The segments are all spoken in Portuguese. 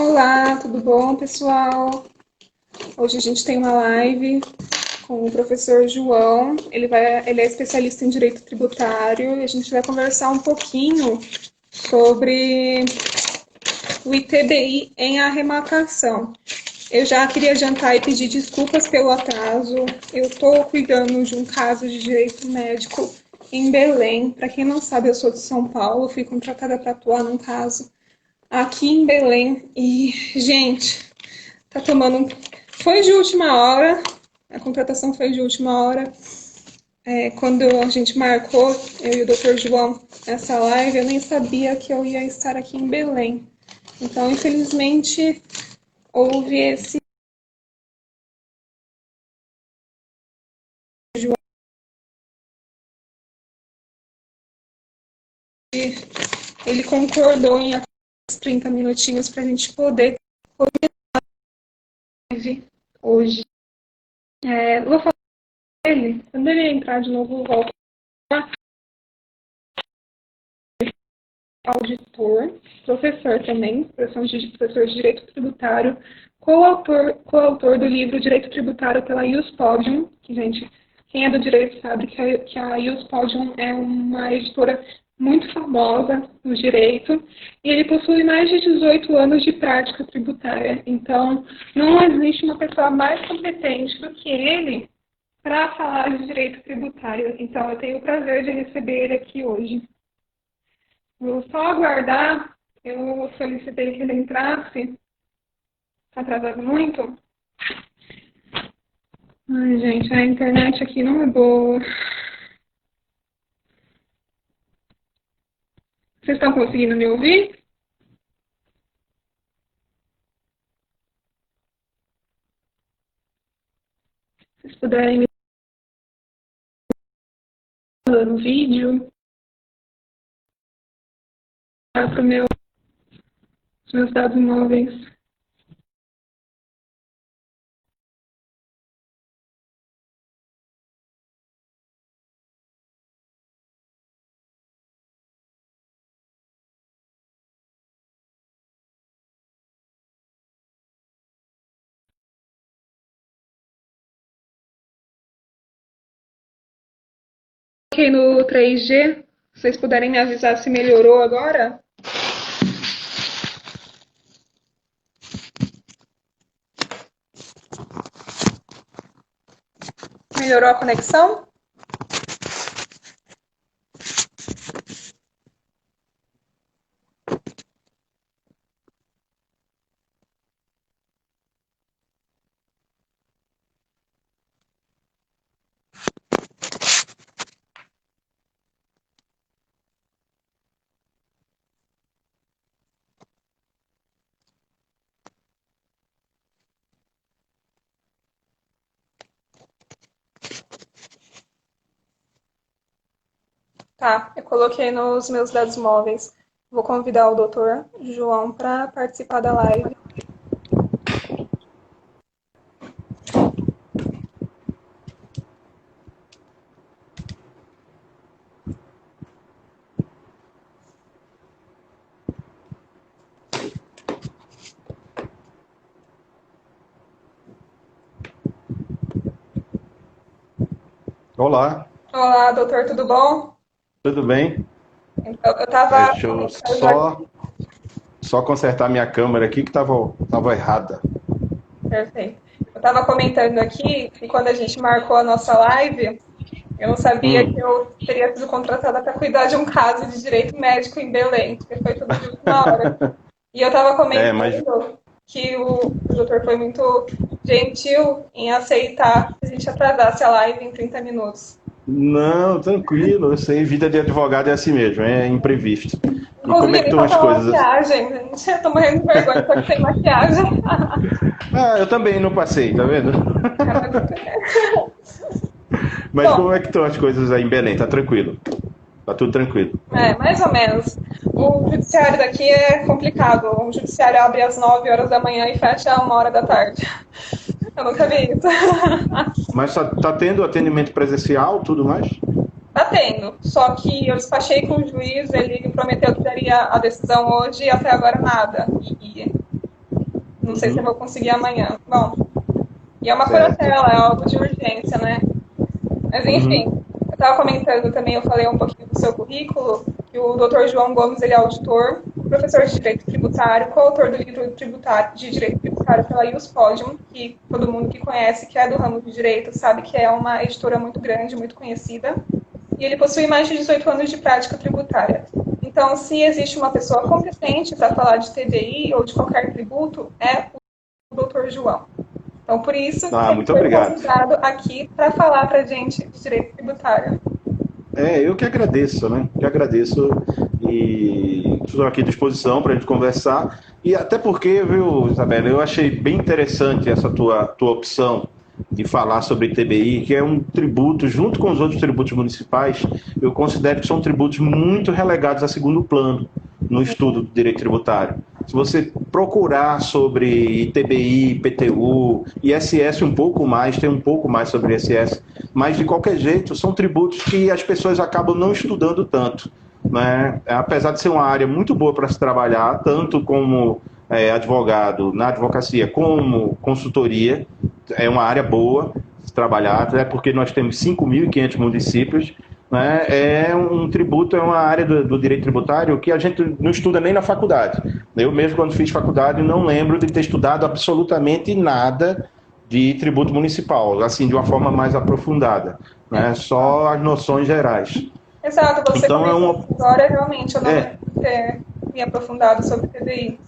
Olá, tudo bom, pessoal? Hoje a gente tem uma live com o professor João. Ele é especialista em direito tributário e a gente vai conversar um pouquinho sobre o ITBI em arrematação. Eu já queria adiantar e pedir desculpas pelo atraso. Eu estou cuidando de um caso de direito médico em Belém. Para quem não sabe, eu sou de São Paulo, fui contratada para atuar num caso aqui em Belém. E, gente, tá tomando. Foi de última hora, a contratação foi de última hora. Quando a gente marcou, eu e o Dr. João, essa live, eu nem sabia que eu ia estar aqui em Belém. Então, infelizmente, houve esse. Ele concordou em até 30 minutinhos para a gente poder live hoje. Vou falar com ele, quando ele entrar de novo, eu volto. Auditor, professor também, professor de Direito Tributário, coautor do livro Direito Tributário pela Ius Podium, que, gente, quem é do direito sabe que a Ius Podium é uma editora muito famosa no direito, e ele possui mais de 18 anos de prática tributária. Então, não existe uma pessoa mais competente do que ele para falar de direito tributário. Então, eu tenho o prazer de receber ele aqui hoje. Vou só aguardar. Eu solicitei que ele entrasse. Está atrasado muito? Ai, gente, a internet aqui não é boa. Vocês estão conseguindo me ouvir? Se vocês puderem me mandar no vídeo para os meus dados móveis. Coloquei no 3G. Se vocês puderem me avisar se melhorou agora. Melhorou a conexão? Tá, eu coloquei nos meus dados móveis. Vou convidar o doutor João para participar da live. Olá, Olá, doutor, tudo bom? tudo bem? Então, eu estava. Deixa eu só consertar minha câmera aqui que tava errada. Perfeito. Eu estava comentando aqui que quando a gente marcou a nossa live, eu sabia que Hum, eu teria sido contratada para cuidar de um caso de direito médico em Belém, porque foi tudo de última hora. E eu estava mas comentando que o doutor foi muito gentil em aceitar que a gente atrasasse a live em 30 minutos. não, tranquilo, eu sei, vida de advogado é assim mesmo, é imprevisto. E como é Inclusive, que nem estão as falta coisas? maquiagem, gente. Eu tô morrendo de vergonha, tô sem maquiagem. Ah, eu também não passei, tá vendo? Mas Bom, como é que estão as coisas aí em Belém? Tá tranquilo? Tá tudo tranquilo. mais ou menos. O judiciário daqui é complicado. O judiciário abre às 9 horas da manhã e fecha às 1 hora da tarde. Eu nunca vi isso. Mas tá tendo atendimento presencial, tudo mais? Tá tendo. Só que eu despachei com o juiz, ele me prometeu que daria a decisão hoje e até agora nada. Não sei se eu vou conseguir amanhã. Bom, e é uma Certo. curatela, é algo de urgência, né? Mas enfim, eu estava comentando também, eu falei um pouquinho do seu currículo, que o Dr. João Gomes, ele é auditor, professor de Direito Tributário, coautor do livro tributário, de Direito Tributário pela Ius Podium, que todo mundo que conhece, que é do ramo de Direito, sabe que é uma editora muito grande, muito conhecida. E ele possui mais de 18 anos de prática tributária. Então, se existe uma pessoa competente para falar de TBI ou de qualquer tributo, é o Dr. João. Então, por isso, ele Muito foi obrigado. convidado aqui para falar para a gente de direito tributário. Eu que agradeço, né? Que agradeço e estou aqui à disposição para a gente conversar. E até porque, viu, Isabela, eu achei bem interessante essa tua opção de falar sobre TBI, que é um tributo, junto com os outros tributos municipais, eu considero que são tributos muito relegados a segundo plano no estudo do direito tributário. Se você procurar sobre ITBI, IPTU, ISS um pouco mais, tem um pouco mais sobre ISS, mas de qualquer jeito são tributos que as pessoas acabam não estudando tanto, né? Apesar de ser uma área muito boa para se trabalhar, tanto como advogado na advocacia como consultoria, é uma área boa de se trabalhar, até porque nós temos 5.500 municípios, né? É um tributo, é uma área do direito tributário que a gente não estuda nem na faculdade. Eu mesmo, quando fiz faculdade, não lembro de ter estudado absolutamente nada de tributo municipal, assim, de uma forma mais aprofundada, né? Só as noções gerais. Exato, você Então, comentou agora, realmente, eu não lembro de ter me aprofundado sobre TBI.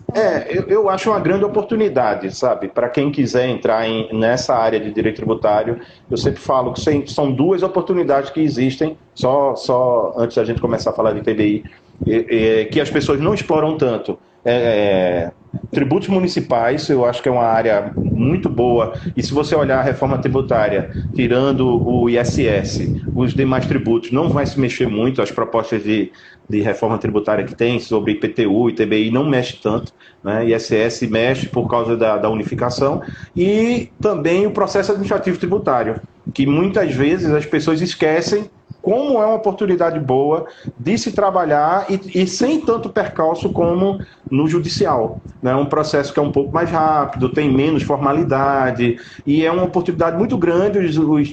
Eu acho uma grande oportunidade, sabe? Para quem quiser entrar nessa área de direito tributário, eu sempre falo que são duas oportunidades que existem, só antes da gente começar a falar de TBI, que as pessoas não exploram tanto. Tributos municipais, eu acho que é uma área muito boa, e se você olhar a reforma tributária, tirando o ISS, os demais tributos não vai se mexer muito, as propostas de reforma tributária que tem sobre IPTU e TBI não mexe tanto, né? ISS mexe por causa da unificação, e também o processo administrativo tributário, que muitas vezes as pessoas esquecem como é uma oportunidade boa de se trabalhar e sem tanto percalço como no judicial. É um processo que é um pouco mais rápido, tem menos formalidade e é uma oportunidade muito grande.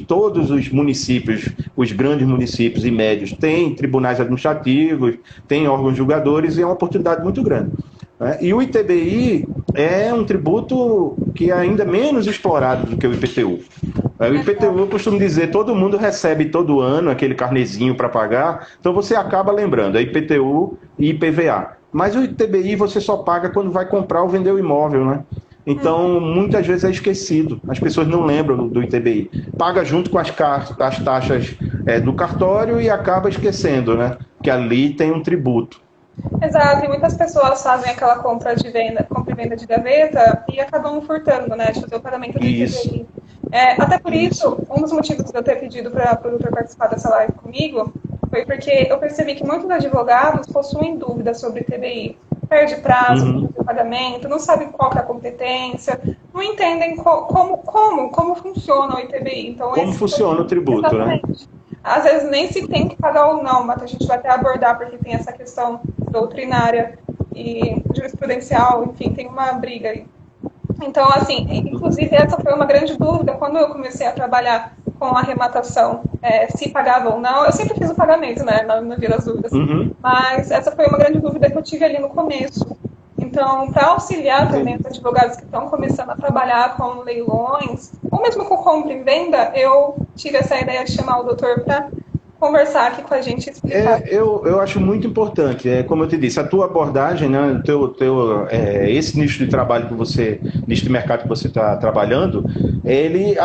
Todos os municípios, os grandes municípios e médios, têm tribunais administrativos, têm órgãos julgadores e é uma oportunidade muito grande. E o ITBI é um tributo que é ainda menos explorado do que o IPTU. O IPTU, eu costumo dizer, todo mundo recebe todo ano aquele carnezinho para pagar, então você acaba lembrando, é IPTU e IPVA. Mas o ITBI você só paga quando vai comprar ou vender o imóvel, né? Então, muitas vezes é esquecido, as pessoas não lembram do ITBI. Paga junto com as taxas do cartório e acaba esquecendo, né? Que ali tem um tributo. Exato, e muitas pessoas fazem aquela compra e venda de gaveta e acabam furtando, né, de fazer o pagamento do ITBI. Até por isso, um dos motivos de eu ter pedido para o doutor participar dessa live comigo foi porque eu percebi que muitos advogados possuem dúvidas sobre ITBI. Perde prazo para o pagamento, não sabe qual que é a competência, não entendem como funciona o ITBI. Então, como funciona o tributo, exatamente, né? Às vezes nem se tem que pagar ou não, mas a gente vai até abordar porque tem essa questão doutrinária e jurisprudencial, enfim, tem uma briga aí. Então, assim, inclusive essa foi uma grande dúvida quando eu comecei a trabalhar com arrematação, se pagava ou não. Eu sempre fiz o pagamento, né, na via das dúvidas, mas essa foi uma grande dúvida que eu tive ali no começo. Então, para auxiliar também os advogados que estão começando a trabalhar com leilões, ou mesmo com compra e venda, eu tive essa ideia de chamar o doutor para conversar aqui com a gente e explicar. Eu acho muito importante, como eu te disse, a tua abordagem, né, esse nicho de trabalho que você, nicho de mercado que você está trabalhando, ele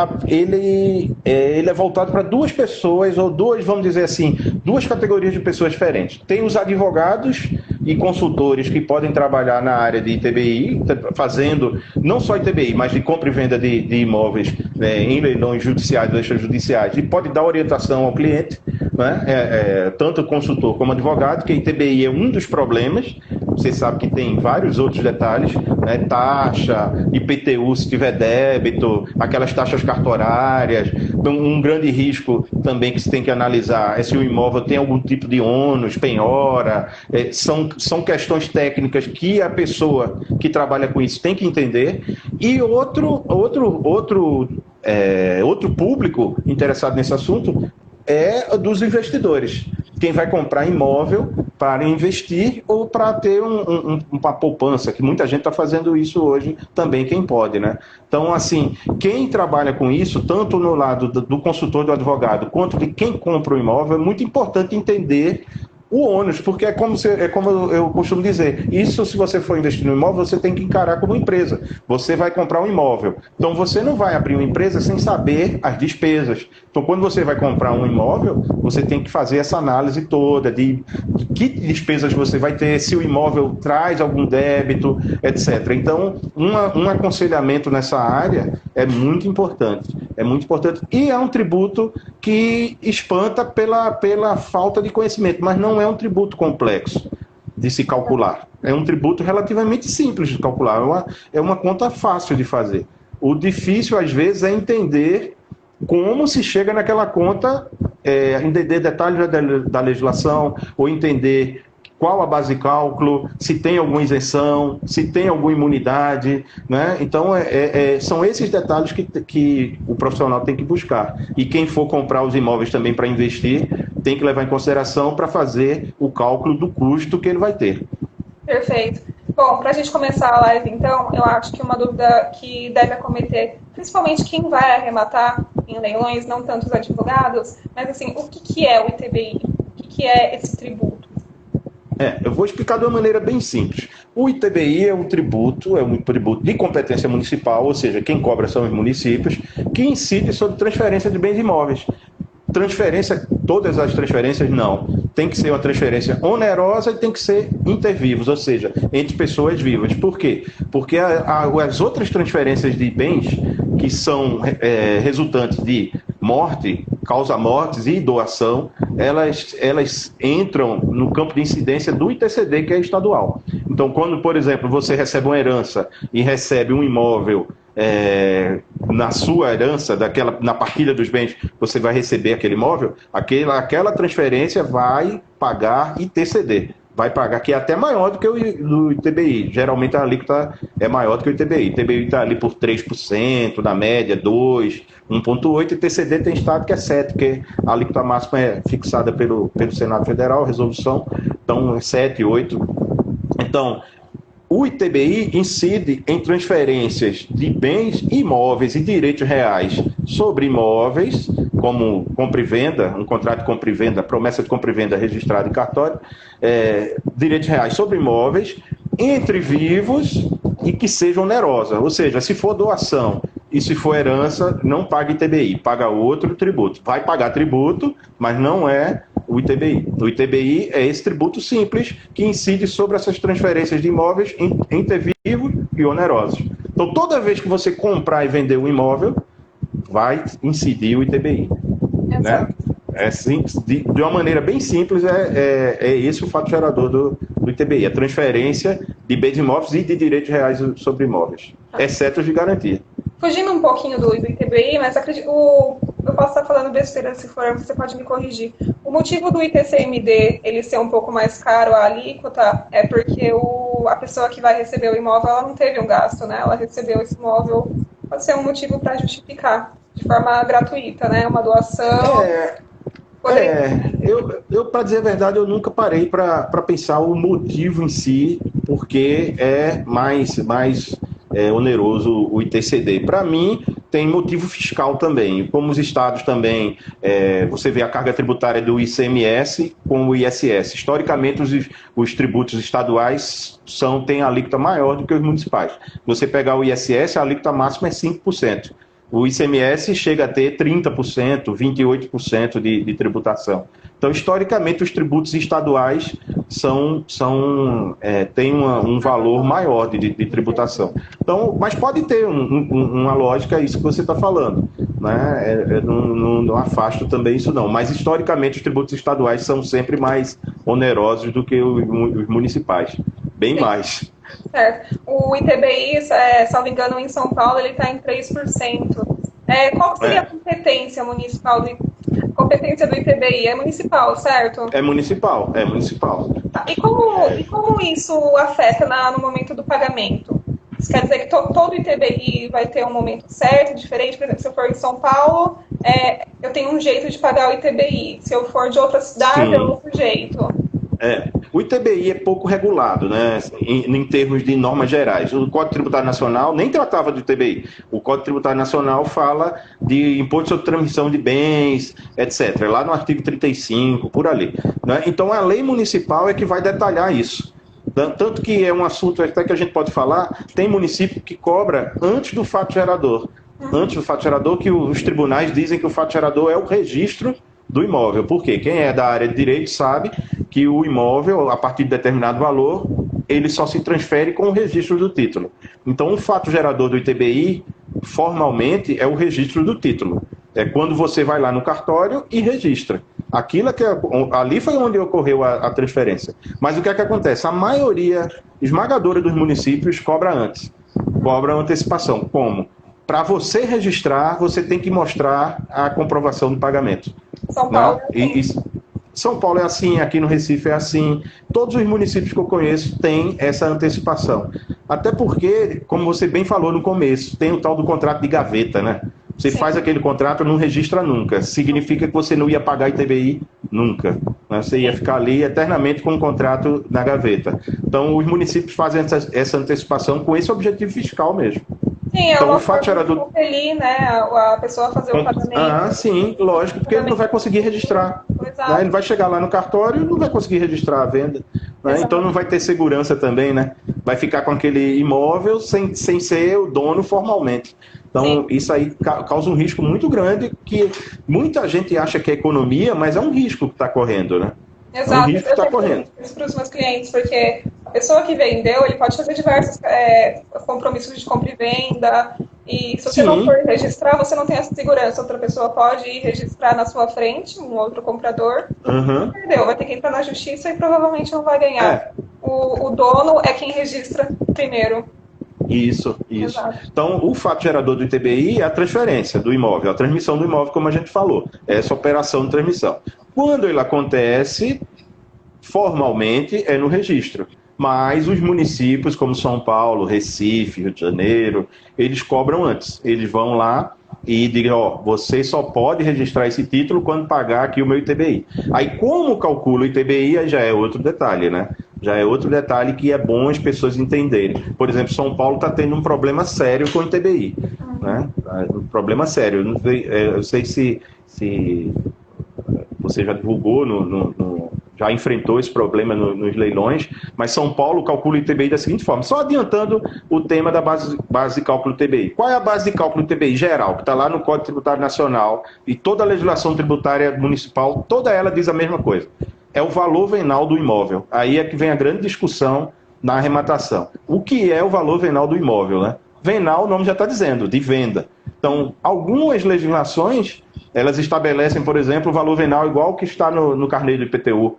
é voltado para duas pessoas, ou vamos dizer assim, duas categorias de pessoas diferentes. Tem os advogados e consultores que podem trabalhar na área de ITBI, fazendo não só ITBI, mas de compra e venda de imóveis em leilões judiciais ou extrajudiciais, e pode dar orientação ao cliente, né? Tanto consultor como advogado, que a ITBI é um dos problemas, você sabe que tem vários outros detalhes, né? Taxa, IPTU se tiver débito, aquelas taxas cartorárias. Um grande risco também que se tem que analisar é se o imóvel tem algum tipo de ônus, penhora. São questões técnicas que a pessoa que trabalha com isso tem que entender. E outro público interessado nesse assunto é dos investidores. Quem vai comprar imóvel para investir ou para ter uma poupança, que muita gente está fazendo isso hoje também, quem pode, né? Então, assim, quem trabalha com isso, tanto no lado do consultor, do advogado, quanto de quem compra o imóvel, é muito importante entender o ônus, porque é como eu costumo dizer, isso se você for investir no imóvel, você tem que encarar como empresa. Você vai comprar um imóvel. Então você não vai abrir uma empresa sem saber as despesas. Então quando você vai comprar um imóvel, você tem que fazer essa análise toda de que despesas você vai ter, se o imóvel traz algum débito, etc. Então um aconselhamento nessa área é muito importante. É muito importante. E é um tributo que espanta pela falta de conhecimento, mas não é um tributo complexo de se calcular. É um tributo relativamente simples de calcular. É uma conta fácil de fazer. O difícil, às vezes, é entender como se chega naquela conta, entender detalhes da legislação, ou entender qual a base de cálculo, se tem alguma isenção, se tem alguma imunidade, né? Então, são esses detalhes que o profissional tem que buscar. E quem for comprar os imóveis também para investir, tem que levar em consideração para fazer o cálculo do custo que ele vai ter. Perfeito. Bom, para a gente começar a live, então, eu acho que uma dúvida que deve acometer, principalmente quem vai arrematar em leilões, não tanto os advogados, mas assim, o que é o ITBI? O que é esse tributo? Eu vou explicar de uma maneira bem simples. O ITBI é um tributo de competência municipal, ou seja, quem cobra são os municípios, que incide sobre transferência de bens imóveis. Transferência, todas as transferências não. Tem que ser uma transferência onerosa e tem que ser intervivos, ou seja, entre pessoas vivas. Por quê? Porque as outras transferências de bens que são resultantes de morte, causa-mortes e doação, elas entram no campo de incidência do ITCD, que é estadual. Então, quando, por exemplo, você recebe uma herança e recebe um imóvel na sua herança, na partilha dos bens, você vai receber aquele imóvel, aquela transferência vai pagar ITCD. Vai pagar, que é até maior do que o do ITBI. Geralmente a alíquota é maior do que o ITBI. O ITBI está ali por 3%, na média 2%, 1,8%, e o ITCD tem estado que é 7%, porque a alíquota máxima é fixada pelo Senado Federal, resolução, então é 7%, 8%. Então, o ITBI incide em transferências de bens imóveis e direitos reais sobre imóveis, como compra e venda, um contrato de compra e venda, promessa de compra e venda registrada em cartório, direitos reais sobre imóveis, entre vivos e que sejam onerosa. Ou seja, se for doação e se for herança, não paga ITBI, paga outro tributo. Vai pagar tributo, mas não é o ITBI. O ITBI é esse tributo simples que incide sobre essas transferências de imóveis entre vivos e onerosos. Então, toda vez que você comprar e vender um imóvel, vai incidir o ITBI. Né? É simples, de uma maneira bem simples, é esse o fato gerador do ITBI, a transferência de bens imóveis e de direitos reais sobre imóveis, exceto os de garantia. Fugindo um pouquinho do ITBI, mas eu posso estar falando besteira, se for, você pode me corrigir. O motivo do ITCMD ele ser um pouco mais caro, a alíquota, é porque a pessoa que vai receber o imóvel, ela não teve um gasto, né? Ela recebeu esse imóvel, pode ser um motivo para justificar, de forma gratuita, né? Uma doação. Eu para dizer a verdade, eu nunca parei para pensar o motivo em si, porque é mais oneroso o ITCD. Para mim, tem motivo fiscal também. Como os estados também, você vê a carga tributária do ICMS com o ISS. Historicamente, os tributos estaduais têm a alíquota maior do que os municipais. Você pegar o ISS, a alíquota máxima é 5%. O ICMS chega a ter 30%, 28% de tributação. Então, historicamente, os tributos estaduais têm um valor maior de tributação. Então, mas pode ter uma lógica, isso que você está falando. Né? Não afasto também isso não. Mas, historicamente, os tributos estaduais são sempre mais onerosos do que os municipais. bem mais. Certo. O ITBI, salvo engano, em São Paulo, ele está em 3%. Qual seria a competência municipal competência do ITBI? É municipal, certo? É municipal, é municipal. Tá. E como isso afeta no momento do pagamento? Isso quer dizer que todo ITBI vai ter um momento certo, diferente? Por exemplo, se eu for em São Paulo, eu tenho um jeito de pagar o ITBI. Se eu for de outra cidade, é outro jeito. O ITBI é pouco regulado, né, em termos de normas gerais. O Código Tributário Nacional nem tratava do ITBI. O Código Tributário Nacional fala de imposto sobre transmissão de bens, etc. Lá no artigo 35, por ali. Né? Então, a lei municipal é que vai detalhar isso. Tanto que é um assunto até que a gente pode falar, tem município que cobra antes do fato gerador. Antes do fato gerador, que os tribunais dizem que o fato gerador é o registro do imóvel. Por quê? Quem é da área de direito sabe que o imóvel, a partir de determinado valor, ele só se transfere com o registro do título. Então, o fato gerador do ITBI, formalmente, é o registro do título. É quando você vai lá no cartório e registra. Ali foi onde ocorreu a transferência. Mas o que é que acontece? A maioria esmagadora dos municípios cobra antes. Cobra antecipação. Como? Para você registrar, você tem que mostrar a comprovação do pagamento. São Paulo São Paulo é assim, aqui no Recife é assim. Todos os municípios que eu conheço têm essa antecipação. Até porque, como você bem falou no começo, tem o tal do contrato de gaveta, né? Você faz aquele contrato, não registra nunca. Significa que você não ia pagar ITBI nunca. Né? Você ia ficar ali eternamente com o contrato na gaveta. Então, os municípios fazem essa antecipação com esse objetivo fiscal mesmo. Sim, então, o fato gerador... compelir, né, a pessoa a fazer o pagamento. Sim, lógico, porque ele não vai conseguir registrar. Né? Ele vai chegar lá no cartório e não vai conseguir registrar a venda. Né? Então não vai ter segurança também, né? Vai ficar com aquele imóvel sem ser o dono formalmente. Então, isso aí causa um risco muito grande, que muita gente acha que é economia, mas é um risco que está correndo, né? Exato. É um risco que está correndo. Isso para os meus clientes, porque a pessoa que vendeu, ele pode fazer diversos compromissos de compra e venda, e se você não for registrar, você não tem essa segurança. Outra pessoa pode ir registrar na sua frente, um outro comprador, perdeu, vai ter que entrar na justiça e provavelmente não vai ganhar. O dono é quem registra primeiro. Isso. Exato. Então, o fato gerador do ITBI é a transferência do imóvel, a transmissão do imóvel, como a gente falou, essa operação de transmissão. Quando ele acontece, formalmente, é no registro. Mas os municípios, como São Paulo, Recife, Rio de Janeiro, eles cobram antes. Eles vão lá e digem, você só pode registrar esse título quando pagar aqui o meu ITBI. Aí, como calcula o ITBI, aí já é outro detalhe, né? Já é outro detalhe que é bom as pessoas entenderem. Por exemplo, São Paulo está tendo um problema sério com o ITBI. Né? Um problema sério. Eu sei se você já divulgou, já enfrentou esse problema nos leilões, mas São Paulo calcula o ITBI da seguinte forma, só adiantando o tema da base de cálculo do ITBI. Qual é a base de cálculo do ITBI geral, que está lá no Código Tributário Nacional, e toda a legislação tributária municipal, toda ela diz a mesma coisa. É o valor venal do imóvel. Aí é que vem a grande discussão na arrematação. O que é o valor venal do imóvel, né? Venal, o nome já está dizendo, de venda. Então, algumas legislações, elas estabelecem, por exemplo, o valor venal igual ao que está no carnê do IPTU,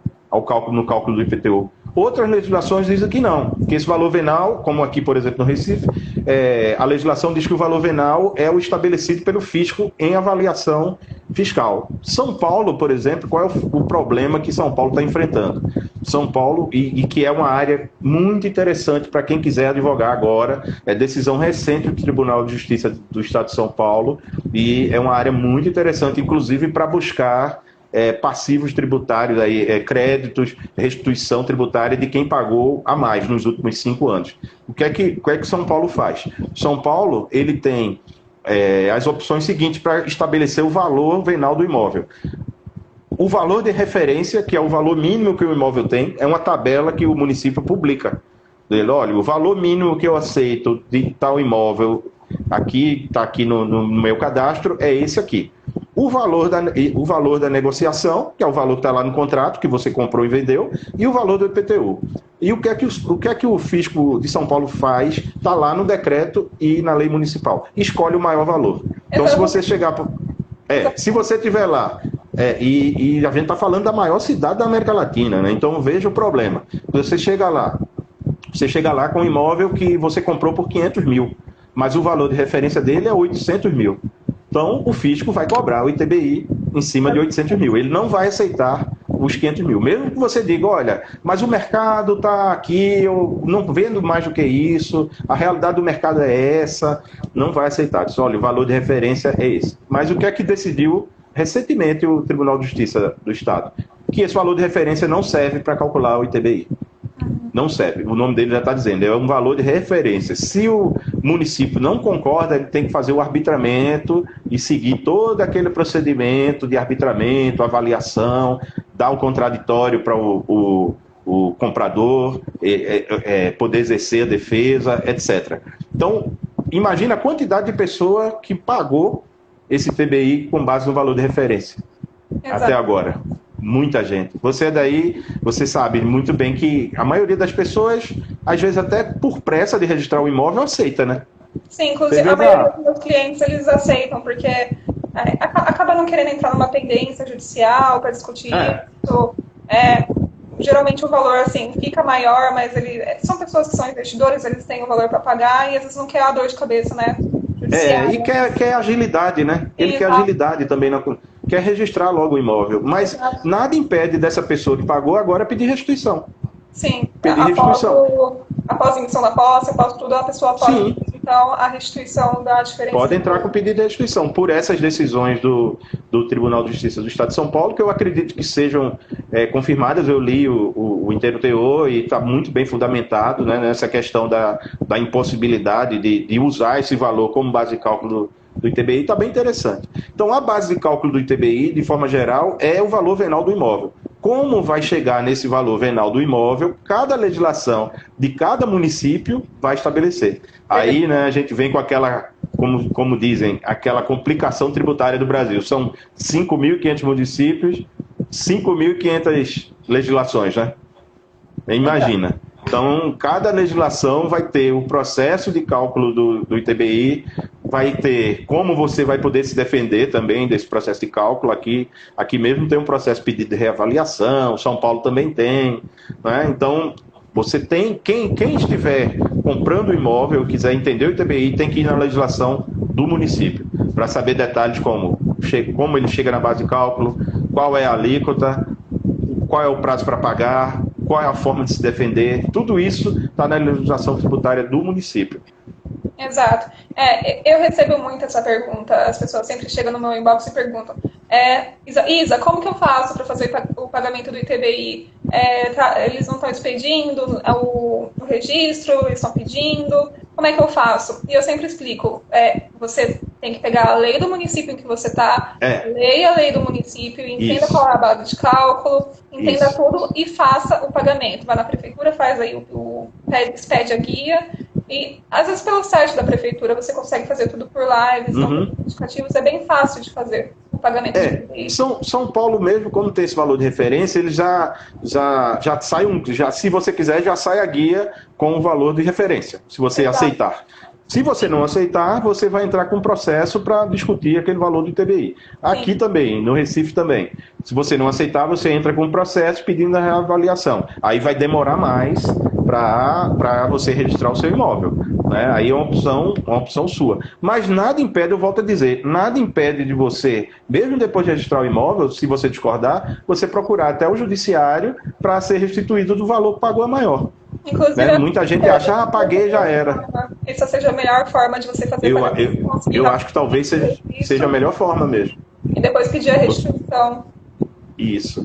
no cálculo do IPTU. Outras legislações dizem que não, que esse valor venal, como aqui, por exemplo, no Recife, a legislação diz que o valor venal é o estabelecido pelo fisco em avaliação fiscal. São Paulo, por exemplo, qual é o problema que São Paulo está enfrentando? São Paulo, e que é uma área muito interessante para quem quiser advogar agora, é decisão recente do Tribunal de Justiça do Estado de São Paulo, e é uma área muito interessante, inclusive para buscar passivos tributários, créditos, restituição tributária de quem pagou a mais nos últimos 5 anos. O que é que São Paulo faz? São Paulo ele tem as opções seguintes para estabelecer o valor venal do imóvel. O valor de referência, que é o valor mínimo que o imóvel tem, é uma tabela que o município publica. Olha, o valor mínimo que eu aceito de tal imóvel está aqui no meu cadastro, é esse aqui. O valor da negociação, que é o valor que está lá no contrato, que você comprou e vendeu, e o valor do IPTU. E o que é que o fisco de São Paulo faz? Está lá no decreto e na lei municipal. Escolhe o maior valor. Então, se você chegar... se você estiver lá, e a gente está falando da maior cidade da América Latina, né? Então veja o problema. Você chega lá, Você chega lá com um imóvel que você comprou por 500 mil, mas o valor de referência dele é 800 mil. Então, o fisco vai cobrar o ITBI em cima de 800 mil. Ele não vai aceitar os 500 mil. Mesmo que você diga, olha, mas o mercado está aqui, eu não vendo mais do que isso, a realidade do mercado é essa, não vai aceitar. Diz, olha, o valor de referência é esse. Mas o que é que decidiu recentemente o Tribunal de Justiça do Estado? Que esse valor de referência não serve para calcular o ITBI. Não serve, o nome dele já está dizendo, é um valor de referência. Se o município não concorda, ele tem que fazer o arbitramento e seguir todo aquele procedimento de arbitramento, avaliação, dar o contraditório para o comprador, poder exercer a defesa, etc. Então, imagina a quantidade de pessoa que pagou esse ITBI com base no valor de referência. Exato. Até agora. Muita gente. Você daí, você sabe muito bem que a maioria das pessoas, às vezes até por pressa de registrar o imóvel, aceita, né? Sim, inclusive a maioria dos meus clientes, eles aceitam, porque acaba não querendo entrar numa pendência judicial para discutir isso. Geralmente o valor, assim, fica maior, mas são pessoas que são investidores, eles têm o valor para pagar e às vezes não quer a dor de cabeça, né? E quer agilidade, né? Ele quer agilidade também, quer registrar logo o imóvel. Mas nada impede dessa pessoa que pagou agora pedir restituição. Sim, pedir restituição. Após a emissão da posse, após tudo, a pessoa pode, então, a restituição da diferença. Pode entrar com pedido de restituição por essas decisões do Tribunal de Justiça do Estado de São Paulo, que eu acredito que sejam confirmadas. Eu li o inteiro teor e está muito bem fundamentado, né, nessa questão da impossibilidade de usar esse valor como base de cálculo do ITBI, está bem interessante. Então, a base de cálculo do ITBI, de forma geral, é o valor venal do imóvel. Como vai chegar nesse valor venal do imóvel, cada legislação de cada município vai estabelecer. Aí, né, a gente vem com aquela, como dizem, aquela complicação tributária do Brasil. São 5.500 municípios, 5.500 legislações, né? Imagina. Então, cada legislação vai ter o processo de cálculo do ITBI, vai ter como você vai poder se defender também desse processo de cálculo. Aqui mesmo tem um processo de pedido de reavaliação, São Paulo também tem, né? Então, você tem, quem estiver comprando o imóvel, quiser entender o ITBI, tem que ir na legislação do município, para saber detalhes como ele chega na base de cálculo, qual é a alíquota, qual é o prazo para pagar, qual é a forma de se defender. Tudo isso está na legislação tributária do município. Exato. Eu recebo muito essa pergunta. As pessoas sempre chegam no meu inbox e perguntam: Isa, como que eu faço para fazer o pagamento do ITBI? Eles não estão expedindo o registro, eles estão pedindo. Como é que eu faço? E eu sempre explico: você tem que pegar a lei do município em que você está, leia a lei do município, entenda qual é a base de cálculo, entenda tudo e faça o pagamento. Vai na prefeitura, faz aí expede a guia. E às vezes pelo site da prefeitura você consegue fazer tudo por lá, eles são indicativos, é bem fácil de fazer o pagamento de ITBI. São Paulo mesmo, como tem esse valor de referência, ele já sai se você quiser, já sai a guia com o valor de referência, se você aceitar. Se você não aceitar, você vai entrar com um processo para discutir aquele valor do ITBI. Aqui também, no Recife também. Se você não aceitar, você entra com um processo pedindo a reavaliação. Aí vai demorar mais para você registrar o seu imóvel, né? Aí é uma opção sua. Mas nada impede, eu volto a dizer, nada impede de você, mesmo depois de registrar o imóvel, se você discordar, você procurar até o judiciário para ser restituído do valor que pagou a maior. Inclusive, né? Muita gente acha, paguei, já era. Essa seja a melhor forma de você fazer eu acho que talvez seja a melhor forma mesmo. E depois pedir a restituição. Isso.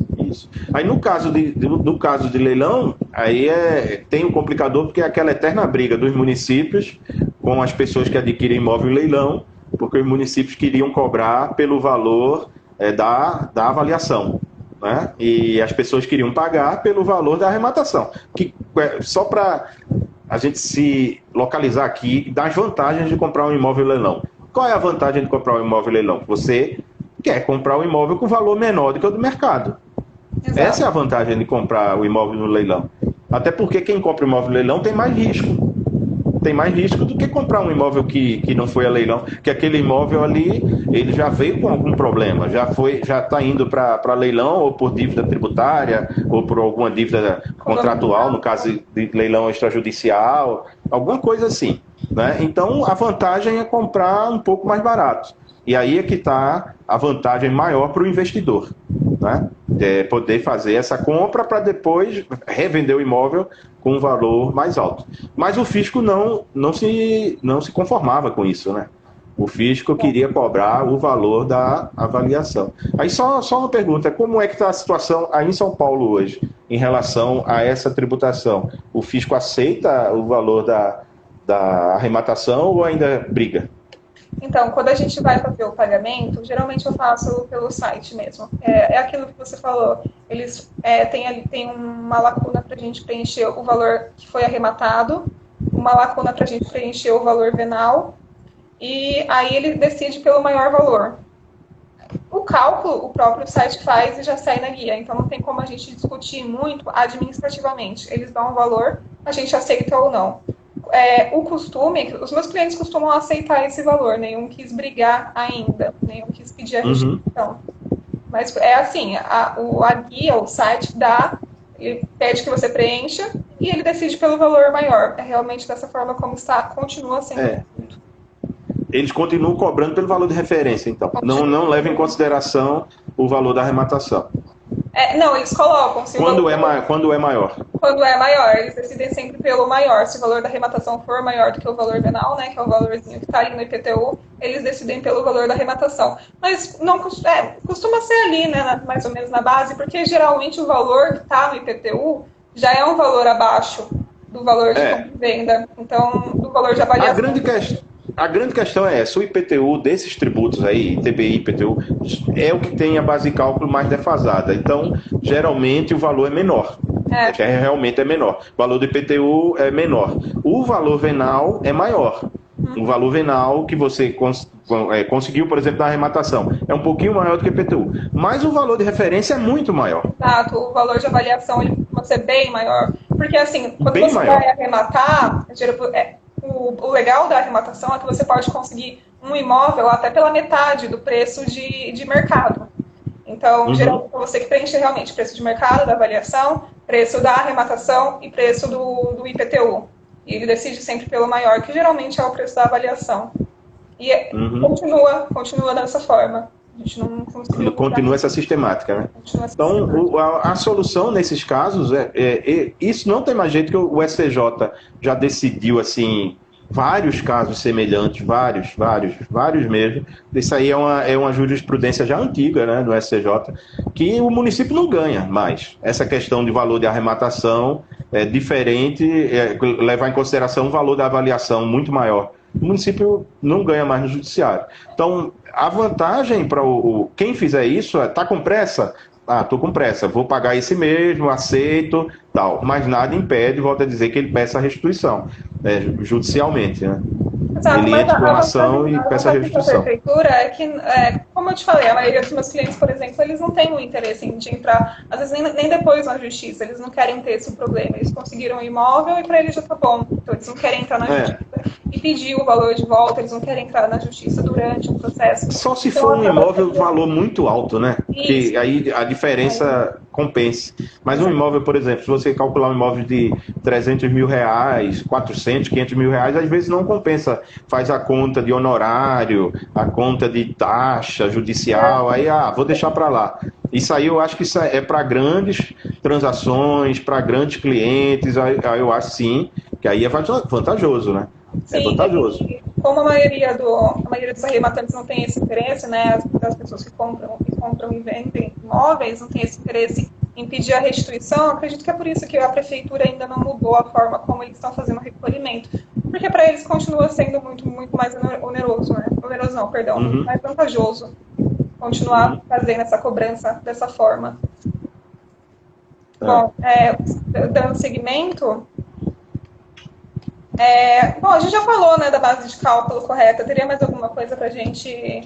Aí no caso de leilão, aí tem um complicador, porque é aquela eterna briga dos municípios com as pessoas que adquirem imóvel em leilão, porque os municípios queriam cobrar pelo valor da avaliação, né? E as pessoas queriam pagar pelo valor da arrematação. Só para a gente se localizar aqui das vantagens de comprar um imóvel em leilão. Qual é a vantagem de comprar um imóvel em leilão? Você quer comprar um imóvel com valor menor do que o do mercado. Exato. Essa é a vantagem de comprar o imóvel no leilão. Até porque quem compra o imóvel no leilão tem mais risco. tem mais risco do que comprar um imóvel que não foi a leilão, que aquele imóvel ali, ele já veio com algum problema, já está indo para leilão, ou por dívida tributária, ou por alguma dívida contratual, no caso de leilão extrajudicial, alguma coisa assim, né? Então, a vantagem é comprar um pouco mais barato. E aí é que está a vantagem maior para o investidor, né? Poder fazer essa compra para depois revender o imóvel com um valor mais alto. Mas o fisco não se conformava com isso, né? O fisco queria cobrar o valor da avaliação. Aí só uma pergunta, como é que está a situação aí em São Paulo hoje, em relação a essa tributação? O fisco aceita o valor da arrematação ou ainda briga? Então, quando a gente vai fazer o pagamento, geralmente eu faço pelo site mesmo. É aquilo que você falou. Eles têm uma lacuna para a gente preencher o valor que foi arrematado, uma lacuna para a gente preencher o valor venal, e aí ele decide pelo maior valor. O cálculo, o próprio site faz e já sai na guia, então não tem como a gente discutir muito administrativamente. Eles dão um valor, a gente aceita ou não. O costume, os meus clientes costumam aceitar esse valor, nenhum quis brigar ainda, nenhum quis pedir a restituição. Mas é assim, a guia, o site ele pede que você preencha e ele decide pelo valor maior. É realmente dessa forma como continua sendo. Eles continuam cobrando pelo valor de referência, então. Não leva em consideração o valor da arrematação. Não, eles colocam. Quando é maior? Quando é maior, eles decidem sempre pelo maior. Se o valor da arrematação for maior do que o valor venal, né, que é o valorzinho que está ali no IPTU, eles decidem pelo valor da arrematação. Mas não costuma ser ali, né, mais ou menos na base, porque geralmente o valor que está no IPTU já é um valor abaixo do valor de compra e venda. Então, do valor de avaliação. A grande questão é essa, o IPTU desses tributos aí, ITBI, IPTU, é o que tem a base de cálculo mais defasada. Então, geralmente o valor é menor. Realmente é menor. O valor do IPTU é menor. O valor venal é maior. O valor venal que você conseguiu, por exemplo, na arrematação, é um pouquinho maior do que o IPTU. Mas o valor de referência é muito maior. Exato, o valor de avaliação ele pode ser bem maior. Porque assim, quando você vai arrematar, o legal da arrematação é que você pode conseguir um imóvel até pela metade do preço de mercado. Então, geralmente, você que preenche realmente preço de mercado, da avaliação, preço da arrematação e preço do IPTU. E ele decide sempre pelo maior, que geralmente é o preço da avaliação. E continua dessa forma. A gente não conseguiu continua essa sistemática, né? Então, a solução nesses casos isso não tem mais jeito, que o STJ já decidiu assim vários casos semelhantes, vários mesmo. Isso aí é uma jurisprudência já antiga, né, do STJ, que o município não ganha mais. Essa questão de valor de arrematação é diferente, levar em consideração o valor da avaliação muito maior. O município não ganha mais no judiciário. Então, a vantagem para quem fizer isso tá com pressa? Tô com pressa, vou pagar esse mesmo, aceito, tal. Mas nada impede, volto a dizer, que ele peça a restituição, judicialmente, né? Exato, ele entra com a ação e peça a restituição. A prefeitura é que, como eu te falei, a maioria dos meus clientes, por exemplo, eles não têm o interesse de entrar, às vezes nem depois na justiça, eles não querem ter esse problema. Eles conseguiram um imóvel e para eles já tá bom. Então eles não querem entrar na justiça e pedir o valor de volta, eles não querem entrar na justiça durante o processo. Só se for um imóvel de valor muito alto, né? Que aí a diferença compense. Mas um imóvel, por exemplo, se você calcular um imóvel de 300 mil reais, 400, 500 mil reais, às vezes não compensa. Faz a conta de honorário, a conta de taxa judicial, aí vou deixar para lá. Isso aí eu acho que isso é para grandes transações, para grandes clientes, aí eu acho sim, que aí é vantajoso, né? Sim, é vantajoso. Como a maioria dos arrematantes não tem esse interesse, né? As pessoas que compram e vendem imóveis não tem esse interesse em pedir a restituição, acredito que é por isso que a prefeitura ainda não mudou a forma como eles estão fazendo o recolhimento. Porque para eles continua sendo muito mais oneroso, né? Oneroso não, perdão, muito mais vantajoso continuar fazendo essa cobrança dessa forma. Bom, dando seguimento, bom, a gente já falou, né, da base de cálculo correta. Teria mais alguma coisa para a gente...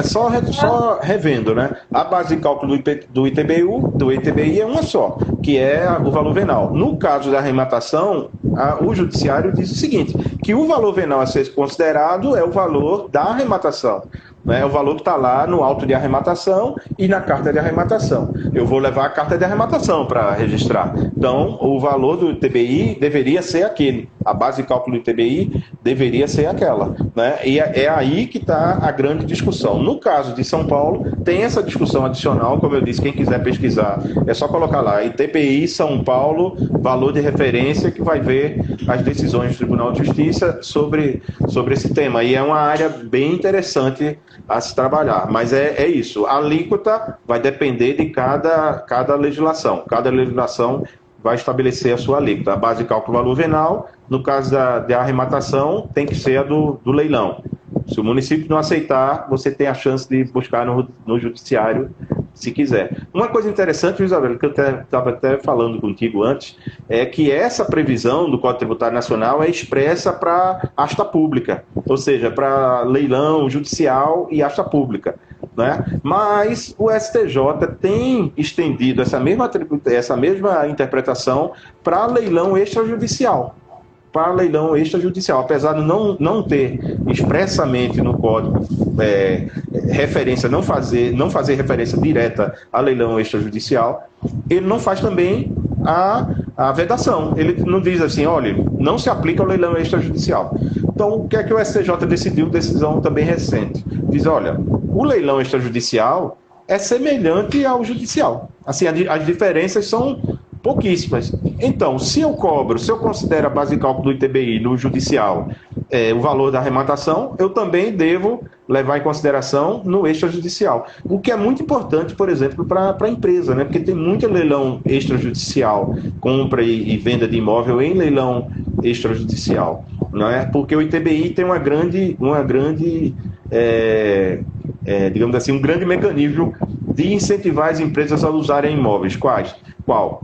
só revendo, né? A base de cálculo do ITBI é uma só, que é o valor venal. No caso da arrematação, o judiciário diz o seguinte, que o valor venal a ser considerado é o valor da arrematação. É o valor que está lá no auto de arrematação e na carta de arrematação. Eu vou levar a carta de arrematação para registrar. Então, o valor do ITBI deveria ser aquele. A base de cálculo do ITBI deveria ser aquela. Né? E é aí que está a grande discussão. No caso de São Paulo, tem essa discussão adicional, como eu disse, quem quiser pesquisar, é só colocar lá, ITBI São Paulo, valor de referência, que vai ver as decisões do Tribunal de Justiça sobre esse tema. E é uma área bem interessante a se trabalhar, mas é isso, a alíquota vai depender de cada legislação, cada legislação vai estabelecer a sua alíquota, a base de cálculo valor venal, no caso da arrematação, tem que ser a do leilão. Se o município não aceitar, você tem a chance de buscar no judiciário, se quiser. Uma coisa interessante, Isabel, que eu estava até falando contigo antes, é que essa previsão do Código Tributário Nacional é expressa para asta pública, ou seja, para leilão judicial e asta pública. Né? Mas o STJ tem estendido essa mesma interpretação para leilão extrajudicial. Para leilão extrajudicial, apesar de não ter expressamente no código referência, não fazer referência direta a leilão extrajudicial, ele não faz também a vedação. Ele não diz assim, olha, não se aplica ao leilão extrajudicial. Então, o que é que o STJ decidiu, decisão também recente? Diz, olha, o leilão extrajudicial é semelhante ao judicial. Assim, as diferenças são pouquíssimas. Então, se eu considero a base de cálculo do ITBI no judicial o valor da arrematação, eu também devo levar em consideração no extrajudicial. O que é muito importante, por exemplo, para a empresa, né? Porque tem muito leilão extrajudicial, compra e venda de imóvel em leilão extrajudicial. Não é? Porque o ITBI tem digamos assim, um grande mecanismo de incentivar as empresas a usarem imóveis. Qual?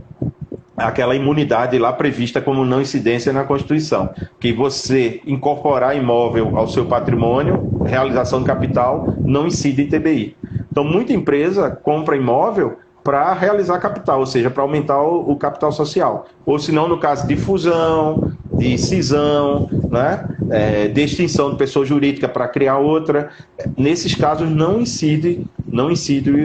Aquela imunidade lá prevista como não incidência na Constituição, que você incorporar imóvel ao seu patrimônio, realização de capital, não incide em ITBI. Então, muita empresa compra imóvel para realizar capital, ou seja, para aumentar o capital social. Ou se não, no caso de fusão, de cisão, né? De extinção de pessoa jurídica para criar outra, nesses casos não incide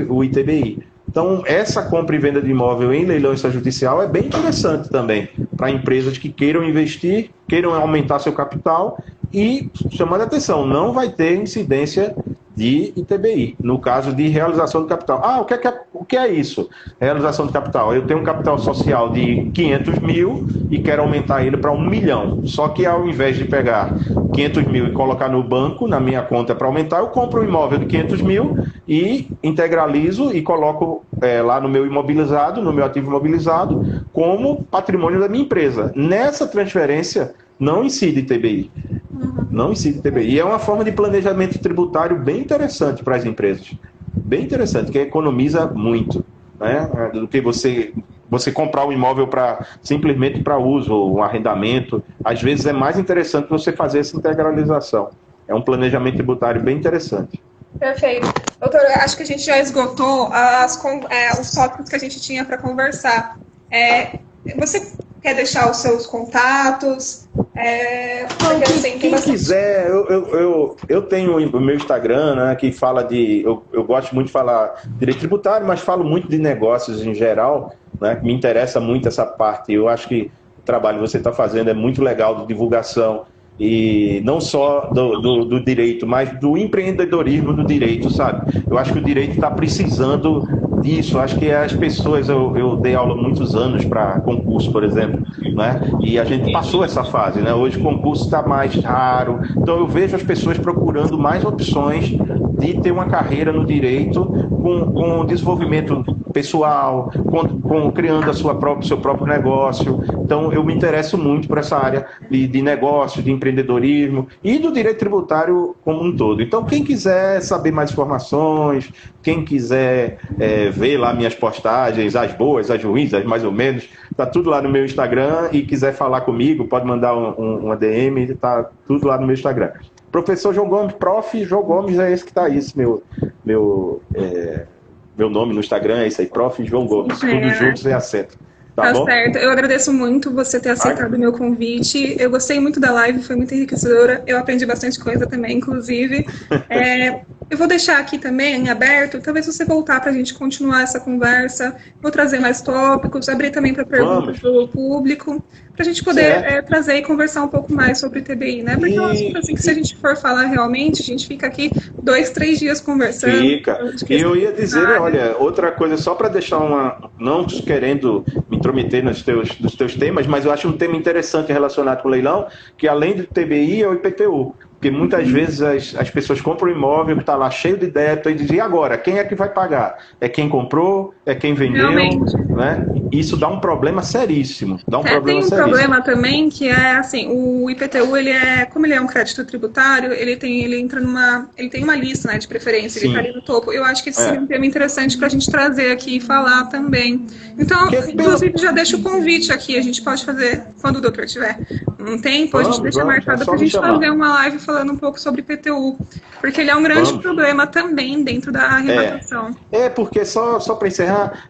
o ITBI. Então, essa compra e venda de imóvel em leilão extrajudicial é bem interessante também para empresas que queiram investir, queiram aumentar seu capital e, chamando a atenção, não vai ter incidência de ITBI, no caso de realização de capital. O que é isso? Realização de capital. Eu tenho um capital social de 500 mil e quero aumentar ele para 1 milhão. Só que ao invés de pegar 500 mil e colocar no banco, na minha conta para aumentar, eu compro um imóvel de 500 mil e integralizo e coloco lá no meu imobilizado, no meu ativo imobilizado, como patrimônio da minha empresa. Nessa transferência não incide ITBI. Não incide ITBI. E é uma forma de planejamento tributário bem interessante para as empresas. Bem interessante, que economiza muito. Né? Do que você comprar um imóvel simplesmente para uso, um arrendamento. Às vezes é mais interessante você fazer essa integralização. É um planejamento tributário bem interessante. Perfeito. Doutor, acho que a gente já esgotou os tópicos que a gente tinha para conversar. Você quer deixar os seus contatos? Quem quiser, eu tenho o meu Instagram, né, que fala eu gosto muito de falar direito tributário, mas falo muito de negócios em geral, né, me interessa muito essa parte. Eu acho que o trabalho que você está fazendo é muito legal de divulgação, e não só do direito, mas do empreendedorismo do direito, sabe? Eu acho que o direito está precisando disso. Acho que as pessoas, eu dei aula muitos anos para concurso, por exemplo, né? E a gente passou essa fase, né? Hoje o concurso está mais raro, então eu vejo as pessoas procurando mais opções de ter uma carreira no direito com desenvolvimento pessoal, criando seu próprio negócio. Então eu me interesso muito por essa área de negócio, de empreendedorismo e do direito tributário como um todo. Então quem quiser saber mais informações, quem quiser ver lá minhas postagens, as boas, as ruins, as mais ou menos, tá tudo lá no meu Instagram, e quiser falar comigo, pode mandar uma DM, tá tudo lá no meu Instagram. Professor João Gomes, Prof. João Gomes é esse que tá aí, meu nome no Instagram é isso aí, Prof. João Gomes, tudo junto sem acento. Tá Tá bom? certo. Eu agradeço muito você ter aceitado o meu convite. Eu gostei muito da live, foi muito enriquecedora. Eu aprendi bastante coisa também, inclusive. Eu vou deixar aqui também em aberto, talvez você voltar para a gente continuar essa conversa. Vou trazer mais tópicos, abrir também para perguntas Vamos. do público, para a gente poder Certo. trazer e conversar um pouco mais sobre TBI, né? Porque é um assunto assim que se a gente for falar realmente, a gente fica aqui 2, 3 dias conversando. Fica. E eu ia dizer, olha, outra coisa, só para deixar não querendo me intrometer nos teus temas, mas eu acho um tema interessante relacionado com o leilão, que além do TBI é o IPTU. Porque muitas vezes as pessoas compram um imóvel que está lá cheio de débito e dizem, e agora, quem é que vai pagar? É quem comprou? É quem vendeu? Realmente. Né? Isso dá um problema seríssimo. Tem um problema também que é assim, o IPTU, como ele é um crédito tributário, ele tem uma lista, né, de preferência, ele está ali no topo. Eu acho que esse seria um tema interessante para a gente trazer aqui e falar também. Então, inclusive, já deixo o convite aqui, a gente pode fazer, quando o doutor tiver um tempo, a gente deixa marcado para a gente fazer uma live falando um pouco sobre IPTU, porque ele é um grande problema também dentro da arrecadação. Porque só para encerrar,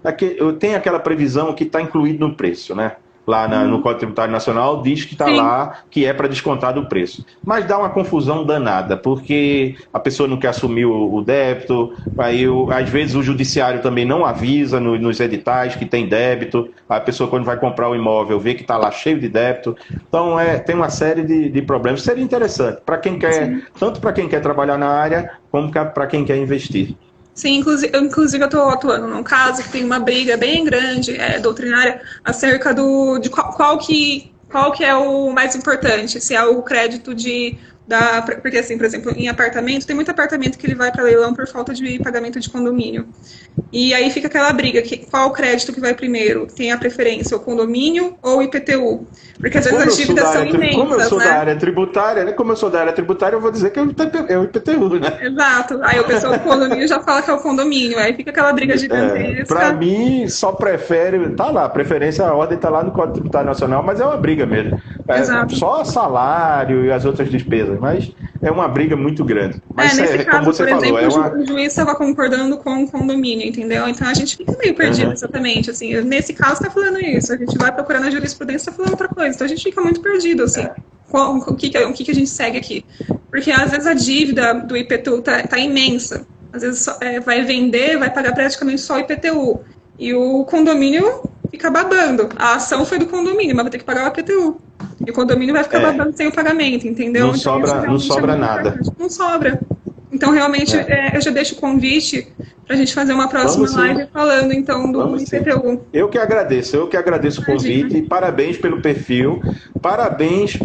tem aquela previsão que está incluído no preço, né? Lá no Código Tributário Nacional diz que está lá, que é para descontar do preço. Mas dá uma confusão danada, porque a pessoa não quer assumir o débito, aí às vezes o judiciário também não avisa nos editais que tem débito, a pessoa quando vai comprar o imóvel vê que está lá cheio de débito. Então tem uma série de problemas. Seria interessante, para quem quer, tanto para quem quer trabalhar na área, como para quem quer investir. Sim, inclusive eu estou atuando num caso que tem uma briga bem grande, doutrinária, acerca de qual que é o mais importante, se é o crédito porque assim, por exemplo, em apartamento, tem muito apartamento que ele vai para leilão por falta de pagamento de condomínio. E aí fica aquela briga, qual o crédito que vai primeiro? Tem a preferência, o condomínio ou o IPTU? Porque às vezes as dívidas são imensas, como eu sou da área tributária, né? Como eu sou da área tributária, eu vou dizer que é o IPTU, né? Exato. Aí o pessoal do condomínio já fala que é o condomínio. Aí fica aquela briga gigantesca. Para mim, só prefere... Tá lá, a preferência, a ordem tá lá no Código Tributário Nacional, mas é uma briga mesmo. Exato. Só salário e as outras despesas, mas é uma briga muito grande. Mas nesse caso, como você por falou, exemplo, o juiz estava concordando com o condomínio, entendeu? Então a gente fica meio perdido, exatamente. Assim, nesse caso está falando isso, a gente vai procurando a jurisprudência está falando outra coisa. Então a gente fica muito perdido, assim. O que a gente segue aqui? Porque às vezes a dívida do IPTU tá imensa. Às vezes vai vender, vai pagar praticamente só o IPTU. E o condomínio fica babando. A ação foi do condomínio, mas vai ter que pagar o IPTU. E o condomínio vai ficar babando sem o pagamento, entendeu? Não sobra nada. Não sobra. Então, realmente, eu já deixo o convite para a gente fazer uma próxima live falando, então, do IPTU. Eu que agradeço o convite e parabéns pelo perfil, parabéns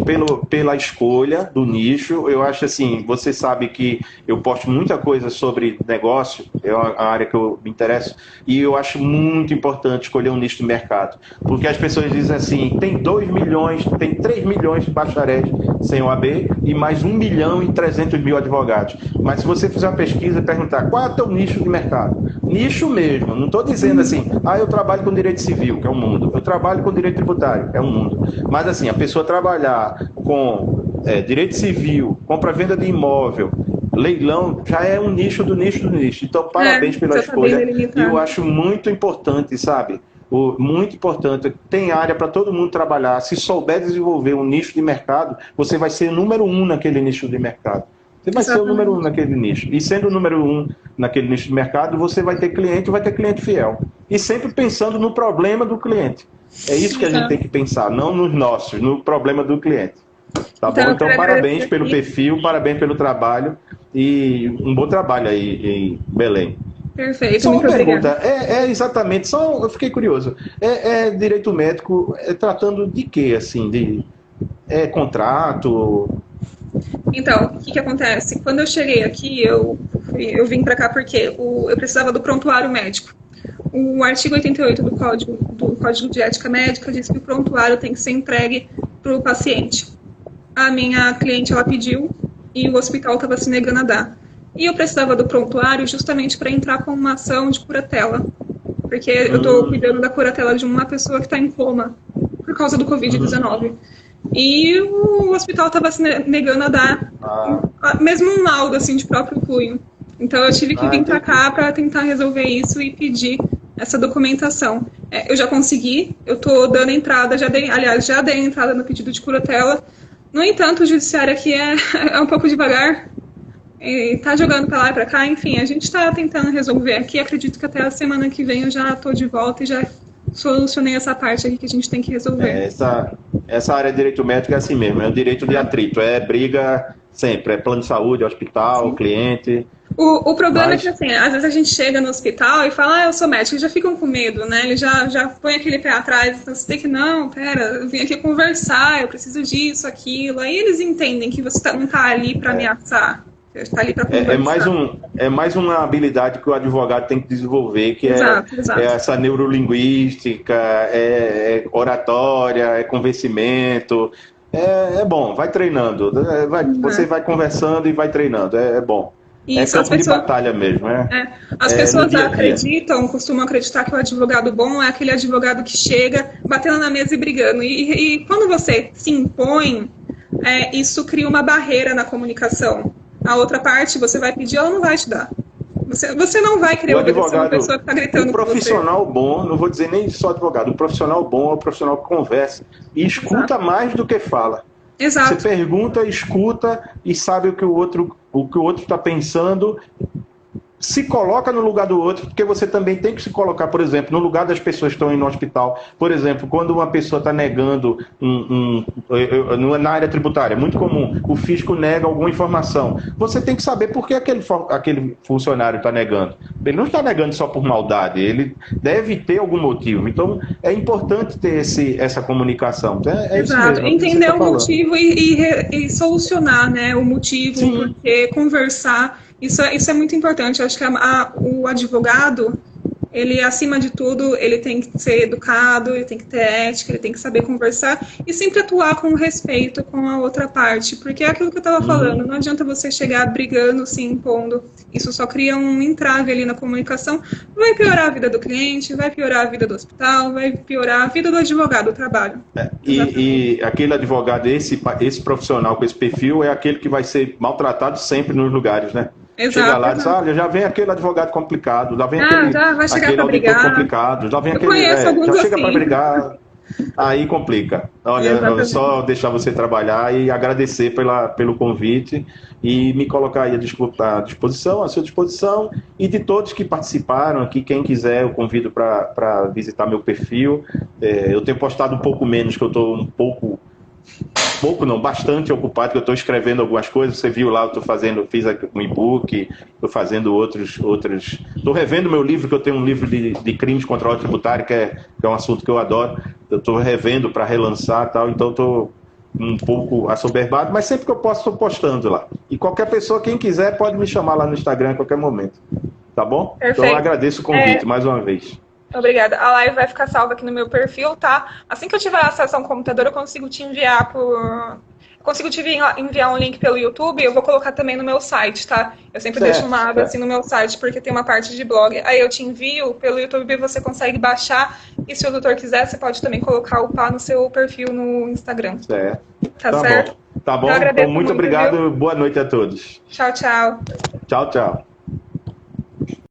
pela escolha do nicho. Eu acho assim, você sabe que eu posto muita coisa sobre negócio, é a área que eu me interesso, e eu acho muito importante escolher um nicho de mercado, porque as pessoas dizem assim, tem 2 milhões, tem 3 milhões de bacharéis sem OAB e mais 1.300.000 advogados. Mas se você fizer uma pesquisa e perguntar qual é o teu nicho de mercado, nicho mesmo, não estou dizendo assim, eu trabalho com direito civil, que é um mundo, eu trabalho com direito tributário, que é um mundo, mas assim, a pessoa trabalhar com direito civil, compra-venda de imóvel, leilão, já é um nicho do nicho do nicho. Então, parabéns pela escolha, e eu acho muito importante, sabe? Muito importante, tem área para todo mundo trabalhar. Se souber desenvolver um nicho de mercado, você vai ser o número 1 naquele nicho de mercado. Você vai ser o número 1 naquele nicho. E sendo o número 1 naquele nicho de mercado, você vai ter cliente fiel. E sempre pensando no problema do cliente. É isso que a gente tem que pensar, não nos nossos, no problema do cliente. Tá bom? Então, parabéns pelo perfil, parabéns pelo trabalho e um bom trabalho aí em Belém. Perfeito, só muito obrigada. Exatamente, eu fiquei curioso. Direito médico tratando de quê, assim? Contrato? Então, o que acontece? Quando eu cheguei aqui, eu vim para cá porque eu precisava do prontuário médico. O artigo 88 do Código de Ética Médica diz que o prontuário tem que ser entregue para o paciente. A minha cliente, ela pediu e o hospital estava se negando a dar. E eu precisava do prontuário justamente para entrar com uma ação de curatela. Porque eu estou cuidando da curatela de uma pessoa que está em coma por causa do Covid-19. E o hospital estava se negando a dar mesmo um laudo assim, de próprio punho. Então eu tive que vir para cá para tentar resolver isso e pedir essa documentação. Eu já consegui, eu estou dando entrada, já dei entrada no pedido de curatela. No entanto, o judiciário aqui é um pouco devagar, está jogando para lá e para cá, enfim, a gente está tentando resolver aqui. Acredito que até a semana que vem eu já estou de volta e já solucionei essa parte aqui que a gente tem que resolver. Essa área de direito médico é assim mesmo, é o direito de atrito, é briga sempre, é plano de saúde, hospital, cliente. O problema é que, assim, às vezes a gente chega no hospital e fala, eu sou médico, eles já ficam com medo, né? Eles já põem aquele pé atrás, então você tem que, não, pera, eu vim aqui conversar, eu preciso disso, aquilo. Aí eles entendem que você não tá ali para ameaçar, você tá ali para conversar. É mais uma habilidade que o advogado tem que desenvolver, que exato. É essa neurolinguística, é oratória, é convencimento. É bom, vai treinando. Você vai conversando e vai treinando, é bom. Isso, campo de batalha mesmo. As pessoas costumam acreditar que o advogado bom é aquele advogado que chega batendo na mesa e brigando. E quando você se impõe, isso cria uma barreira na comunicação. A outra parte, você vai pedir, ela não vai te dar. Você não vai querer obedecer uma pessoa que está gritando. O profissional bom, não vou dizer nem só advogado, o profissional bom é o profissional que conversa e escuta mais do que fala. Exato. Você pergunta, escuta e sabe o que o outro está pensando, se coloca no lugar do outro, porque você também tem que se colocar, por exemplo, no lugar das pessoas que estão indo no hospital. Por exemplo, quando uma pessoa está negando na área tributária, é muito comum, o fisco nega alguma informação. Você tem que saber por que aquele funcionário está negando. Ele não está negando só por maldade, ele deve ter algum motivo. Então, é importante ter essa comunicação. Exato, entender o motivo e solucionar, né, o motivo, o porquê, conversar. Isso é muito importante. Eu acho que o advogado, ele, acima de tudo, ele tem que ser educado, ele tem que ter ética, ele tem que saber conversar e sempre atuar com respeito com a outra parte, porque é aquilo que eu estava falando, não adianta você chegar brigando, se impondo, isso só cria um entrave ali na comunicação, vai piorar a vida do cliente, vai piorar a vida do hospital, vai piorar a vida do advogado, do trabalho. E aquele advogado, esse profissional com esse perfil, é aquele que vai ser maltratado sempre nos lugares, né? Exato, chega lá e diz, olha, já vem aquele advogado complicado, já vem aquele auditor complicado, já vem já chega para brigar, aí complica. Olha, só deixar você trabalhar e agradecer pelo convite e me colocar aí à disposição, à sua disposição, e de todos que participaram aqui, quem quiser, eu convido para visitar meu perfil. Eu tenho postado um pouco menos, que eu estou bastante ocupado, que eu estou escrevendo algumas coisas. Você viu lá, fiz um e-book, estou fazendo outros. Estou revendo meu livro, que eu tenho um livro de crimes contra o tributário, que é um assunto que eu adoro. Eu estou revendo para relançar e tal, então estou um pouco assoberbado, mas sempre que eu posso, estou postando lá. E qualquer pessoa, quem quiser, pode me chamar lá no Instagram a qualquer momento. Tá bom? Perfeito. Então eu agradeço o convite mais uma vez. Obrigada. A live vai ficar salva aqui no meu perfil, tá? Assim que eu tiver acesso a um computador, eu consigo te enviar um link pelo YouTube. Eu vou colocar também no meu site, tá? Eu sempre deixo uma aba assim no meu site, porque tem uma parte de blog. Aí eu te envio pelo YouTube e você consegue baixar. E se o doutor quiser, você pode também colocar o PA no seu perfil no Instagram. Certo. Tá certo? Bom. Tá bom. Então, muito obrigado. Viu? Boa noite a todos. Tchau, tchau. Tchau, tchau.